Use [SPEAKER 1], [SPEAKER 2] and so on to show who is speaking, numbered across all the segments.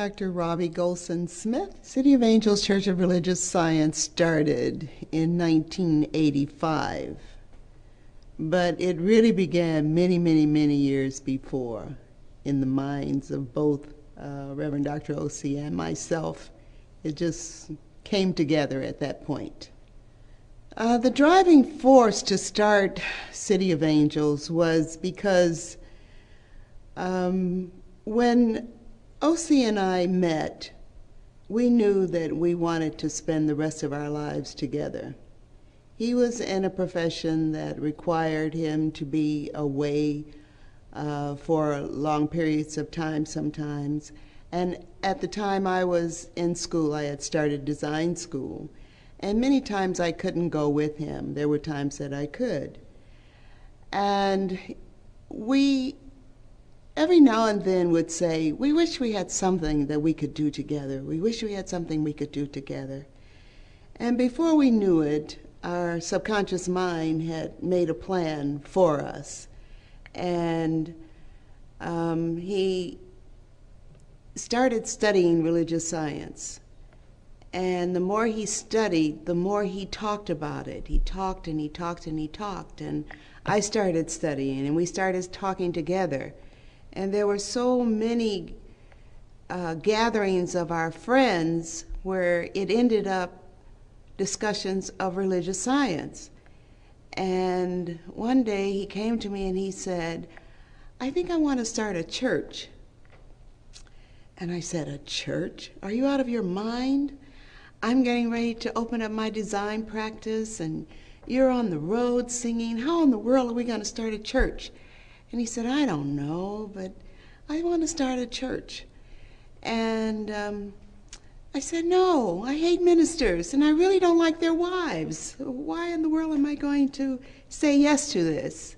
[SPEAKER 1] Dr. Robbie Smith. City of Angels Church of Religious Science started in 1985, but it really began many, many, many years before in the minds of both Reverend Dr. O.C. and myself. It just came together at that point. The driving force to start City of Angels was because when O.C. and I met, we knew that we wanted to spend the rest of our lives together. He was in a profession that required him to be away for long periods of time sometimes. And at the time I was in school, I had started design school. And many times I couldn't go with him. There were times that I could. And we every now and then would say, we wish we had something that we could do together. We wish we had something we could do together. And before we knew it, our subconscious mind had made a plan for us. And he started studying religious science. And the more he studied, the more he talked about it. He talked and he talked and he talked. And I started studying, and we started talking together. And there were so many gatherings of our friends where it ended up discussions of religious science. And one day he came to me and he said, I think I want to start a church. And I said, a church? Are you out of your mind? I'm getting ready to open up my design practice and you're on the road singing. How in the world are we going to start a church? And he said, I don't know, but I want to start a church. And I said, no, I hate ministers, and I really don't like their wives. Why in the world am I going to say yes to this?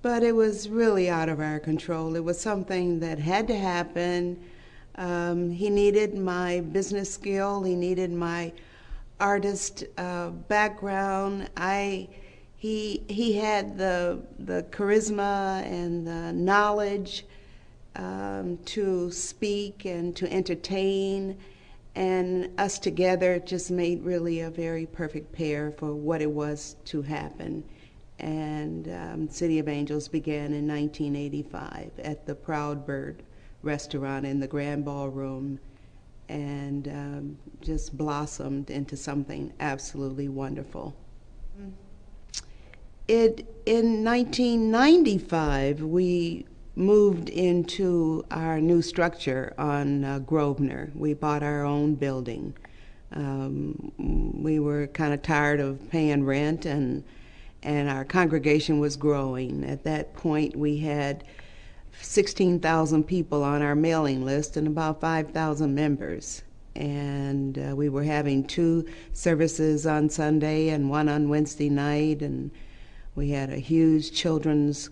[SPEAKER 1] But it was really out of our control. It was something that had to happen. He needed my business skill. He needed my artist background. He had the charisma and the knowledge to speak and to entertain, and us together just made really a very perfect pair for what it was to happen. And City of Angels began in 1985 at the Proud Bird restaurant in the Grand Ballroom, and just blossomed into something absolutely wonderful. In 1995, we moved into our new structure on Grosvenor. We bought our own building. We were kind of tired of paying rent, and our congregation was growing. At that point, we had 16,000 people on our mailing list and about 5,000 members. And we were having 2 services on Sunday and 1 on Wednesday night, and we had a huge children's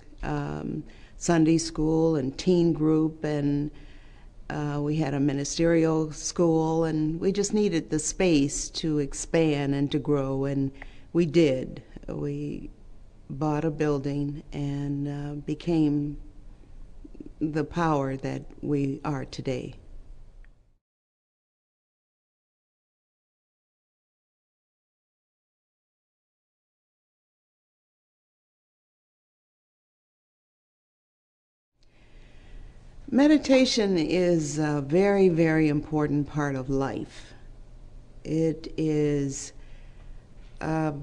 [SPEAKER 1] Sunday school and teen group, and we had a ministerial school, and we just needed the space to expand and to grow, and we did. We bought a building and became the power that we are today. Meditation is a very, very important part of life. It is a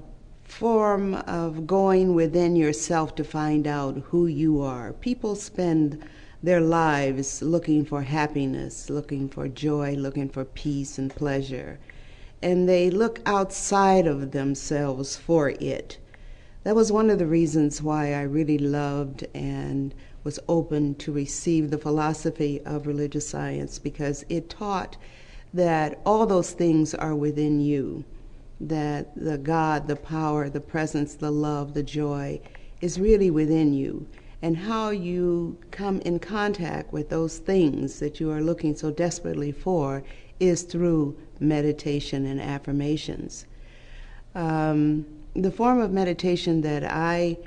[SPEAKER 1] form of going within yourself to find out who you are. People spend their lives looking for happiness, looking for joy, looking for peace and pleasure, and they look outside of themselves for it. That was one of the reasons why I really loved and was open to receive the philosophy of religious science, because it taught that all those things are within you, that the God, the power, the presence, the love, the joy is really within you. And how you come in contact with those things that you are looking so desperately for is through meditation and affirmations. The form of meditation that I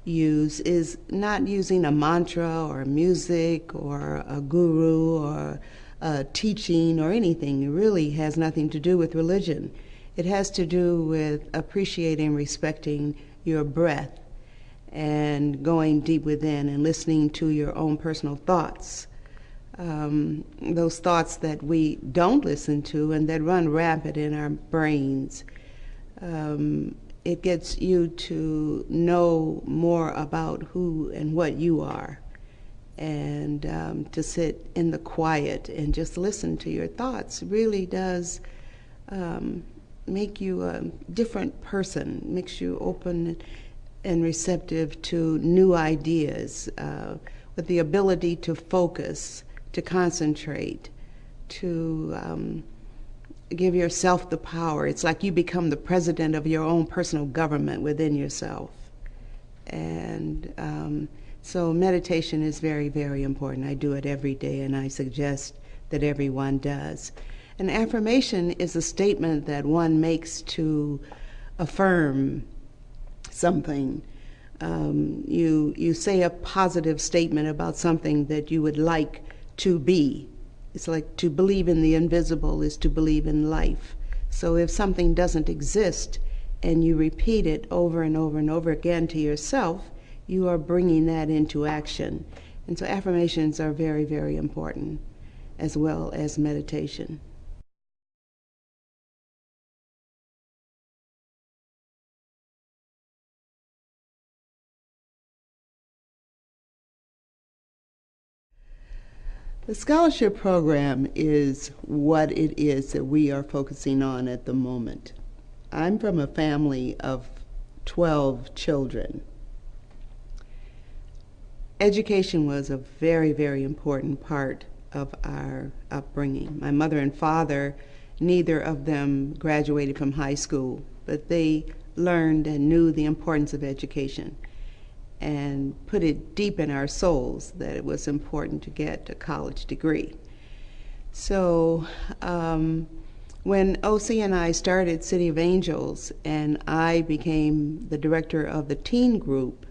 [SPEAKER 1] use is not using a mantra or music or a guru or teaching or anything. It really has nothing to do with religion. It has to do with appreciating and respecting your breath and going deep within and listening to your own personal thoughts. Those thoughts that we don't listen to and that run rampant in our brains. It gets you to know more about who and what you are, and to sit in the quiet and just listen to your thoughts really does make you a different person, makes you open and receptive to new ideas, with the ability to focus, to concentrate, to give yourself the power. It's like you become the president of your own personal government within yourself. And so meditation is very, very important. I do it every day, and I suggest that everyone does. An affirmation is a statement that one makes to affirm something. You say a positive statement about something that you would like to be. It's like to believe in the invisible is to believe in life. So if something doesn't exist and you repeat it over and over and over again to yourself, you are bringing that into action. And so affirmations are very, very important, as well as meditation. The scholarship program is what it is that we are focusing on at the moment. I'm from a family of 12 children. Education was a very, very important part of our upbringing. My mother and father, neither of them graduated from high school, but they learned and knew the importance of education and put it deep in our souls that it was important to get a college degree. So when O.C. and I started City of Angels and I became the director of the teen group,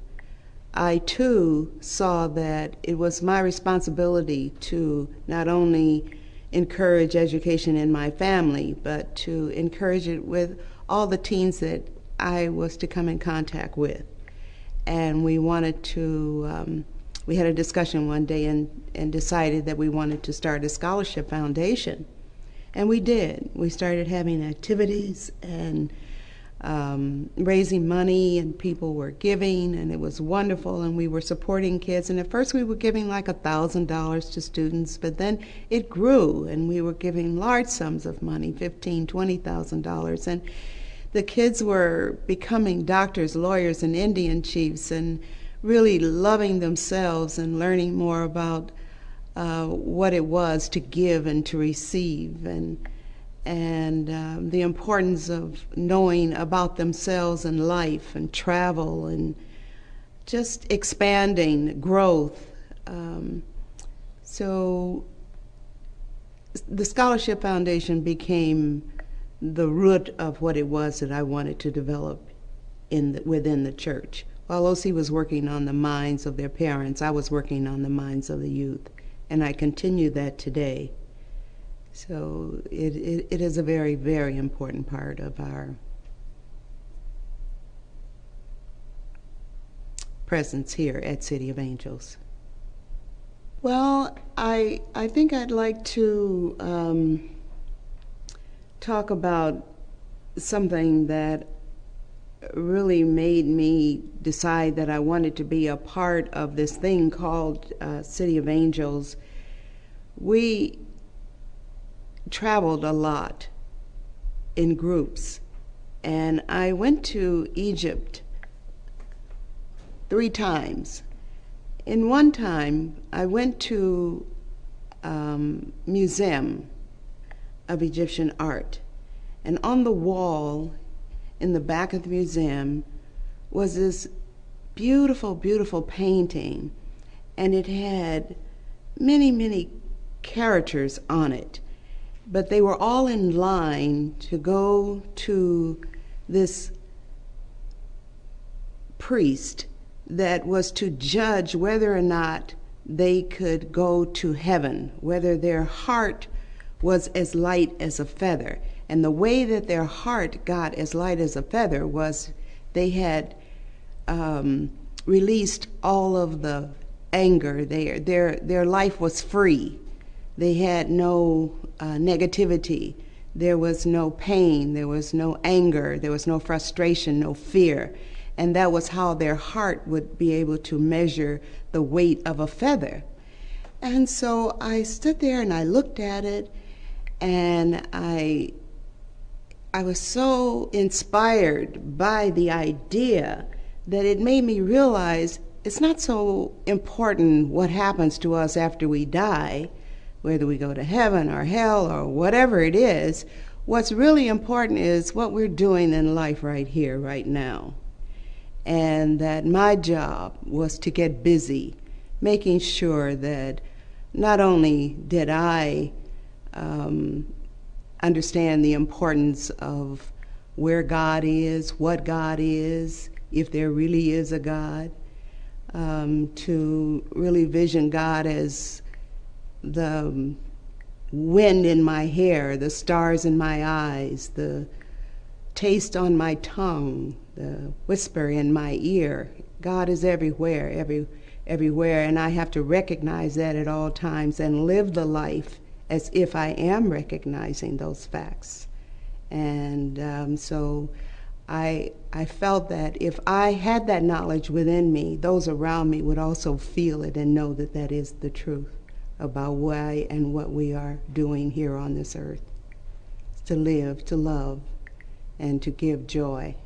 [SPEAKER 1] I too saw that it was my responsibility to not only encourage education in my family, but to encourage it with all the teens that I was to come in contact with. And we wanted to, we had a discussion one day and decided that we wanted to start a scholarship foundation. And we did. We started having activities and raising money, and people were giving, and it was wonderful, and we were supporting kids. And at first we were giving like $1,000 to students, but then it grew, and we were giving large sums of money, $15,000, $20,000. And the kids were becoming doctors, lawyers, and Indian chiefs, and really loving themselves and learning more about what it was to give and to receive, and the importance of knowing about themselves and life and travel and just expanding growth. So the Scholarship Foundation became the root of what it was that I wanted to develop within the church. While O.C. was working on the minds of their parents, I was working on the minds of the youth, and I continue that today. So it is a very, very important part of our presence here at City of Angels. Well, I think I'd like to talk about something that really made me decide that I wanted to be a part of this thing called City of Angels. We traveled a lot in groups, and I went to Egypt 3 times. In one time, I went to museum of Egyptian art, and on the wall in the back of the museum was this beautiful, beautiful painting, and it had many, many characters on it, but they were all in line to go to this priest that was to judge whether or not they could go to heaven, whether their heart was as light as a feather. And the way that their heart got as light as a feather was they had released all of the anger. Their life was free. They had no negativity. There was no pain. There was no anger. There was no frustration, no fear. And that was how their heart would be able to measure the weight of a feather. And so I stood there and I looked at it, and I was so inspired by the idea that it made me realize it's not so important what happens to us after we die, whether we go to heaven or hell or whatever it is. What's really important is what we're doing in life right here, right now. And that my job was to get busy, making sure that not only did I understand the importance of where God is, what God is, if there really is a God, to really vision God as the wind in my hair, the stars in my eyes, the taste on my tongue, the whisper in my ear. God is everywhere, everywhere, and I have to recognize that at all times and live the life as if I am recognizing those facts. And so I felt that if I had that knowledge within me, those around me would also feel it and know that that is the truth about why and what we are doing here on this earth. It's to live, to love, and to give joy.